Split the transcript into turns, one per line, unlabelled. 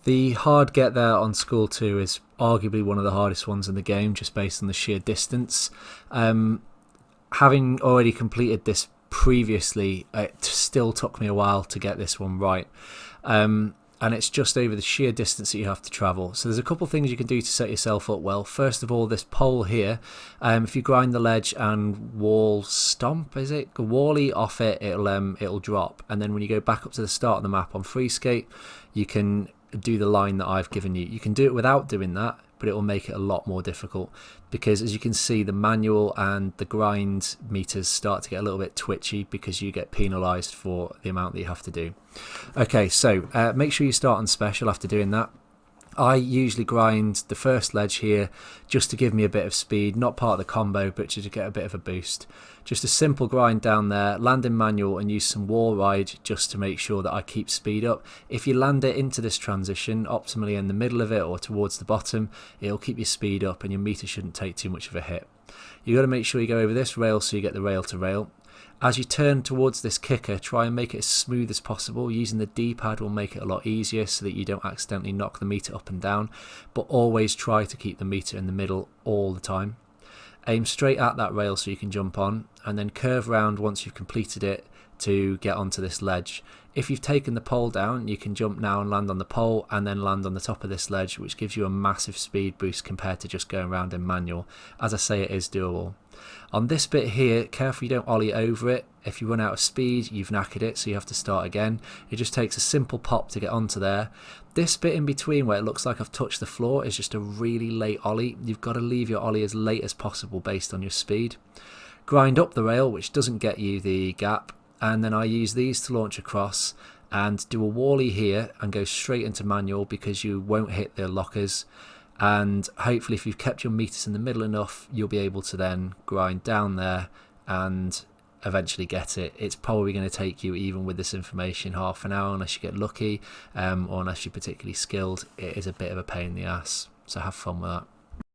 The hard get there on School 2 is arguably one of the hardest ones in the game, just based on the sheer distance. Having already completed this previously, it still took me a while to get this one right. And it's just over the sheer distance that you have to travel. So there's a couple of things you can do to set yourself up well. First of all, this pole here, if you grind the ledge and wall stomp, is it? Wally off it, it'll drop. And then when you go back up to the start of the map on Freescape, you can do the line that I've given you. You can do it without doing that, but it will make it a lot more difficult, because as you can see, the manual and the grind meters start to get a little bit twitchy because you get penalized for the amount that you have to do. Okay, so make sure you start on special after doing that. I usually grind the first ledge here just to give me a bit of speed, not part of the combo, but to get a bit of a boost. Just a simple grind down there, land in manual and use some wall ride just to make sure that I keep speed up. If you land it into this transition, optimally in the middle of it or towards the bottom, it'll keep your speed up and your meter shouldn't take too much of a hit. You've got to make sure you go over this rail so you get the rail to rail. As you turn towards this kicker, try and make it as smooth as possible. Using the D-pad will make it a lot easier so that you don't accidentally knock the meter up and down, but always try to keep the meter in the middle all the time. Aim straight at that rail so you can jump on, and then curve round once you've completed it to get onto this ledge. If you've taken the pole down, you can jump now and land on the pole and then land on the top of this ledge, which gives you a massive speed boost compared to just going around in manual. As I say, it is doable. On this bit here, careful you don't ollie over it. If you run out of speed, you've knackered it, so you have to start again. It just takes a simple pop to get onto there. This bit in between where it looks like I've touched the floor is just a really late ollie. You've got to leave your ollie as late as possible based on your speed. Grind up the rail, which doesn't get you the gap, and then I use these to launch across and do a wally here and go straight into manual because you won't hit the lockers. And hopefully if you've kept your meters in the middle enough, you'll be able to then grind down there and eventually get it. It's probably going to take you, even with this information, half an hour unless you get lucky, or unless you're particularly skilled. It is a bit of a pain in the ass, so have fun with that.